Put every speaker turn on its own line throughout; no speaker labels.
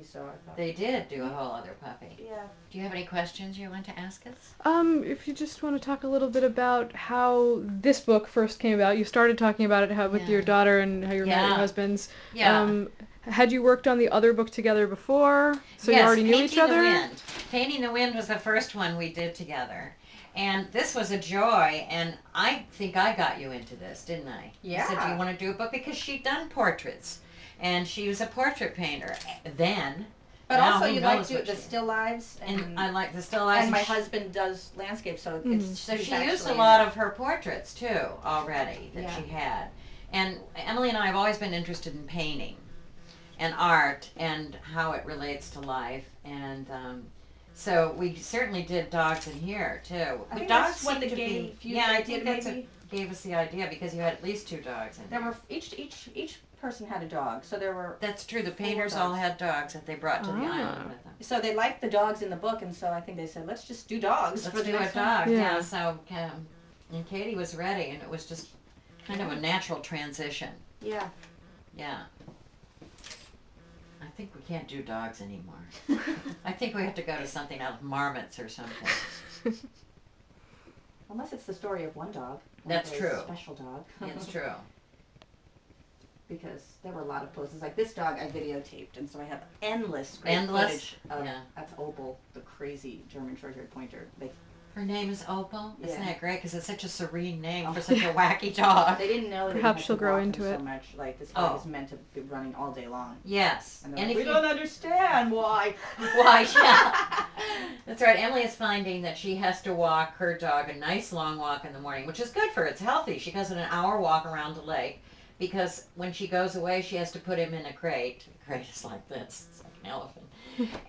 So I thought.
They did do a whole other puppy.
Yeah.
Do you have any questions you want to ask us?
If you just want to talk a little bit about how this book first came about, you started talking about it how with your daughter and how you met your husbands.
Yeah.
Had you worked on the other book together before? So you
Yes,
already knew each
Painting the
other?
Wind. Painting the Wind was the first one we did together. And this was a joy, and I think I got you into this, didn't I?
Yeah.
You said, do you want to do a book? Because she'd done portraits, and she was a portrait painter then.
But
now,
also,
who
you like
knows
do
what
the
she-
still lives,
And I like the still lives.
and my husband does landscape, so it's
So
she's
she used a
actually
lot of her portraits too already that
Yeah.
she had. And Emily and I have always been interested in painting and art and how it relates to life. And so we certainly did dogs in here too.
I
But
think
dogs
that's what
seem to
gave
be.
you
Yeah,
the
I
idea
think that's
maybe.
what gave us the idea because you had at least 2 dogs in
There
there.
were each person had a dog, so there were.
That's true. The
4
painters all
dogs.
had dogs that they brought to the island with them.
So they liked the dogs in the book, and so I think they said, let's just do dogs
Let's
for the
do a
next one.
dog.
Yeah.
Yeah. So and Katy was ready, and it was just kind of a natural transition.
Yeah.
Yeah. I think we can't do dogs anymore. I think we have to go to something out of marmots or something.
Unless it's the story of one dog.
That's
very
true.
Special dog.
It's true.
Because there were a lot of poses. Like this dog I videotaped, and so I have endless
Endless?
footage of
Yeah.
that's Opal, the crazy German short-haired pointer.
Her name is Opal. Isn't
Yeah.
that great? Because it's such a serene name
Oh.
for such a wacky dog.
They didn't know that
Perhaps
you had
she'll
to
grow
walk
into
them
it.
so much. Like this dog
Oh.
is meant to be running all day long.
Yes.
And,
And
like,
if
we
you
don't understand why.
why? Yeah. That's right. Emily is finding that she has to walk her dog a nice long walk in the morning, which is good for her. It's healthy. She does an hour walk around the lake because when she goes away, she has to put him in a crate. The crate is like this. It's like an elephant.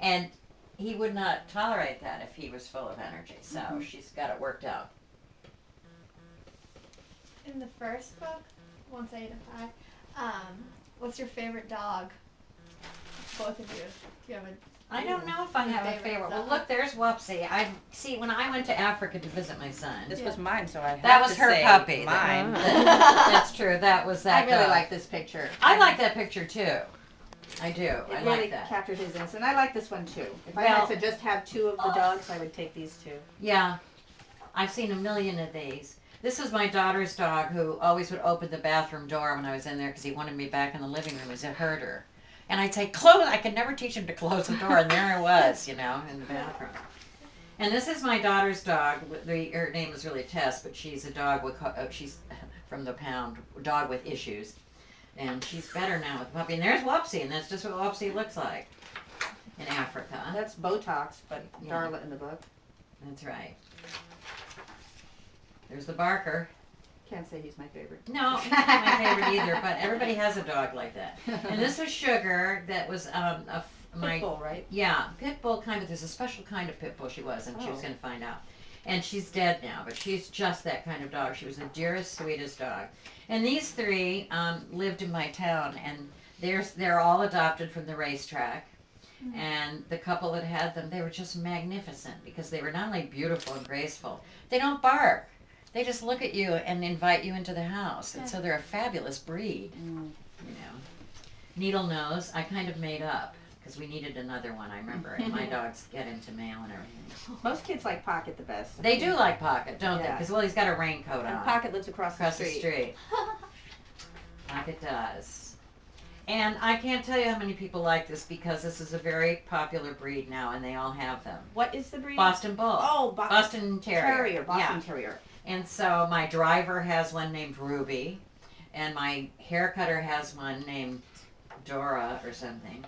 And he would not tolerate that if he was full of energy. So she's got it worked out.
In the first book, 1 to 5, what's your favorite dog? Both of you. Do you have a
I don't know if I have a favorite. Well, look, there's Whoopsie. I see. When I went to Africa to visit my son,
This was mine, so I have
that was
to
her
say
puppy.
mine.
That's true. That was that.
I really
dog.
like this picture.
I like that picture too. I do.
It
I
really
like that.
captured his innocence. And I like this one too. If I
Well-
had to just have 2 of the dogs, I would take these 2.
Yeah, I've seen a million of these. This was my daughter's dog who always would open the bathroom door when I was in there because he wanted me back in the living room as a herder. And I'd say, close. I could never teach him to close the door, and there I was, in the bathroom. And this is my daughter's dog. Her name is really Tess, but she's a dog with she's from the pound, dog with issues, and she's better now with the puppy. And there's Whoopsie, and that's just what Whoopsie looks like in Africa.
That's Botox, but
Yeah.
Darla in the book.
That's right. There's the Barker.
Can't say he's my favorite.
No, he's not my favorite either, but everybody has a dog like that. And this was Sugar. That was my
Pit bull, right?
yeah, pit bull kind of. There's a special kind of pit bull she was, and she was
Oh.
going to find out. And she's dead now, but she's just that kind of dog. She was the dearest, sweetest dog. And these 3 lived in my town, and they're all adopted from the racetrack. And the couple that had them, they were just magnificent because they were not only beautiful and graceful. They don't bark. They just look at you and invite you into the house, and so they're a fabulous breed. Needle nose, I kind of made up because we needed another one. I remember, and my dogs get into mail and everything.
Most kids like Pocket the best.
They do like Pocket, don't they?
Yeah.
Because he's got a raincoat
And
on.
Pocket lives across the
the
street.
street. Pocket does. And I can't tell you how many people like this because this is a very popular breed now, and they all have them.
What is the breed?
Boston Bull.
Oh,
Boston Terrier.
Boston Terrier.
And so my driver has one named Ruby, and my hair cutter has one named Dora or something.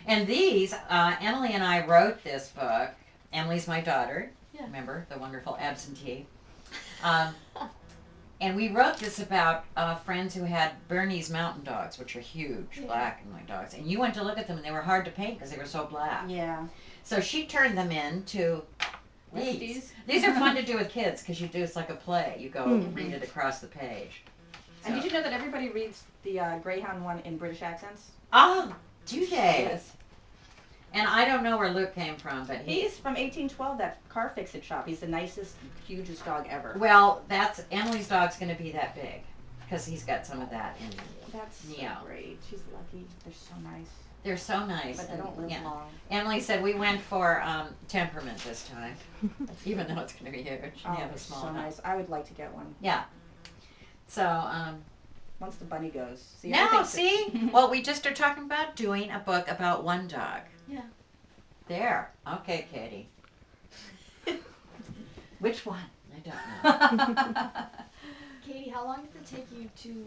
And these, Emily and I wrote this book. Emily's my daughter.
Yeah.
Remember, the wonderful absentee. And we wrote this about friends who had Bernese mountain dogs, which are huge, black and white dogs. And you went to look at them, and they were hard to paint because they were so black.
Yeah.
So she turned them into these.
Resties.
These are fun to do with kids because you do it's like a play. You go read it across the page.
And did you know that everybody reads the Greyhound one in British accents?
Oh, do they?
Yes.
And I don't know where Luke came from, but
He's from 1812, that car fix-it shop. He's the nicest, hugest dog ever.
well, that's Emily's dog's going to be that big because he's got some of that in him.
That's so
Yeah.
great. She's lucky. They're so nice.
They're so nice.
But they
and,
don't live
yeah.
long.
Emily said we went for temperament this time, even though it's going to be huge.
Oh,
They have a
they're
small
so
house.
nice. I would like to get one.
Yeah. So,
once the bunny goes. See,
now, see? Well, we just are talking about doing a book about one dog.
Yeah.
There. Okay, Katie.
Which one?
I don't know.
Katie, how long does it take you to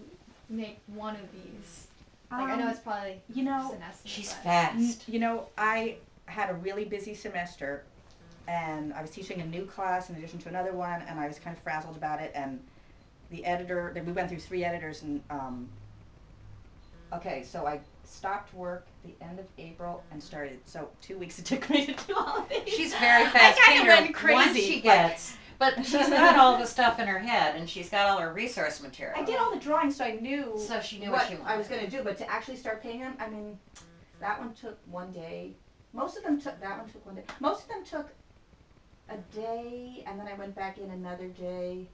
make one of these? Like, I know it's probably
you know,
just an estimate,
She's
but-
fast.
You know, I had a really busy semester, and I was teaching a new class in addition to another one, and I was kind of frazzled about it, and the editor, we went through 3 editors, and, okay, so I stopped work the end of April and started, so 2 weeks it took me to do all of these.
She's very fast.
I kind of
Peter,
went crazy.
Once she gets, but she's got all the stuff in her head, and she's got all her resource material.
I did all the drawings, so I knew,
So she knew what she
I was
wanted.
going to do, but to actually start painting them, I mean, that one took 1 day. Most of them took, that one took 1 day. Most of them took a day, and then I went back in another day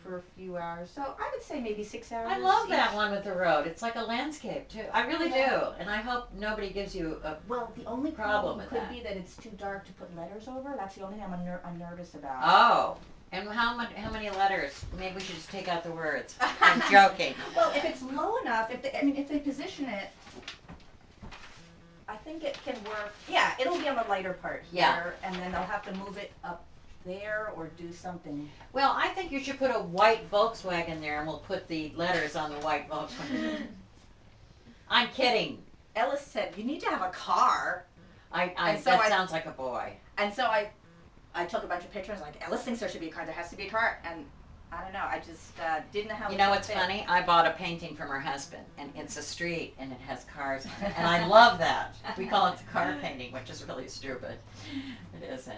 for a few hours. So I would say maybe 6 hours.
I love that
each.
one with the road. It's like a landscape too. I really
Yeah.
do, and I hope nobody gives you a.
Well, the only
Problem
problem
with
could
that.
be that it's too dark to put letters over. That's the only thing I'm nervous about.
Oh, and how many letters? Maybe we should just take out the words. I'm joking.
Well, if it's low enough, if they position it, I think it can work. Yeah, it'll be on the lighter part here,
Yeah.
and then they'll have to move it up there or do something.
Well, I think you should put a white Volkswagen there, and we'll put the letters on the white Volkswagen. I'm kidding.
Ellis said, "You need to have a car," And so
That
I-
sounds like a boy.
and so I took a bunch of pictures. Like, Ellis thinks there should be a car. There has to be a car, and I don't know. I just didn't know how.
You
it
know
would
what's
fit.
funny? I bought a painting from her husband, and it's a street, and it has cars on it, and I love that. We call it the car painting, which is really stupid. It isn't.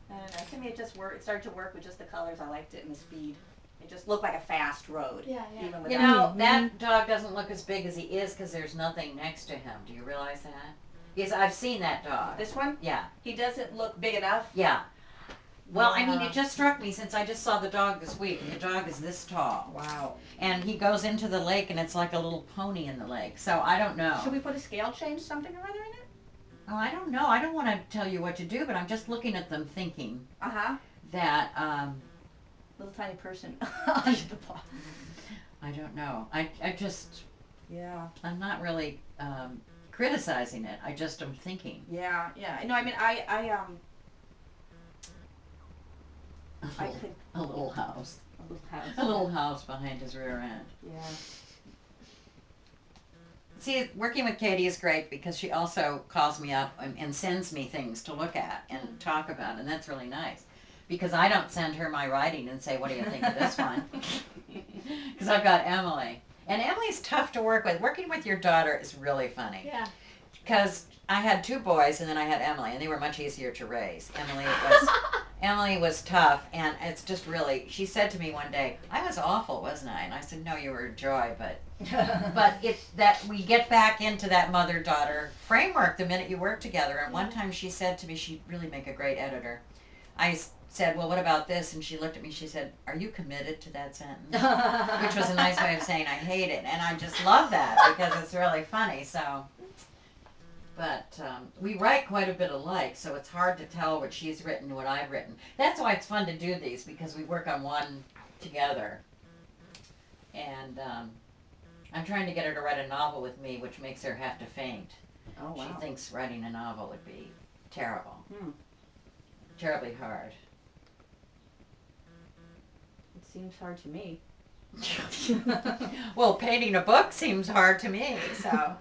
I don't know. To me, it just worked. It started to work with just the colors. I liked it and the speed. It just looked like a fast road.
Yeah, yeah.
Even
You
without.
know, that dog doesn't look as big as he is because there's nothing next to him. Do you realize that? Yes, I've seen that dog.
This one,
Yeah,
he doesn't look big enough.
yeah. Well, I mean,
Yeah.
it just struck me since I just saw the dog this week, and the dog is this tall.
Wow.
And he goes into the lake, and it's like a little pony in the lake. So I don't know.
Should we put a scale change, something or other in it?
Oh, I don't know. I don't want to tell you what to do, but I'm just looking at them thinking that,
Little tiny person under the ball.
I don't know. I just,
Yeah.
I'm not really criticizing it. I just am thinking.
Yeah. Yeah. No, I mean, I
A little,
could
a little house.
a little house.
A little house behind his rear end.
Yeah.
See, working with Katy is great because she also calls me up and sends me things to look at and talk about, and that's really nice. Because I don't send her my writing and say, what do you think of this one? Because I've got Emily. And Emily's tough to work with. Working with your daughter is really funny.
Yeah.
Because I had 2 boys and then I had Emily, and they were much easier to raise. Emily was tough, and it's just really, she said to me one day, I was awful, wasn't I? And I said, no, you were a joy, but it's that we get back into that mother-daughter framework the minute you work together. And one time she said to me, she'd really make a great editor. I said, well, what about this? And she looked at me, she said, are you committed to that sentence? Which was a nice way of saying I hate it. And I just love that because it's really funny. So, but we write quite a bit alike, so it's hard to tell what she's written and what I've written. That's why it's fun to do these, because we work on one together. And I'm trying to get her to write a novel with me, which makes her have to faint.
Oh wow.
She thinks writing a novel would be terrible. Terribly hard.
It seems hard to me.
Well, painting a book seems hard to me, so.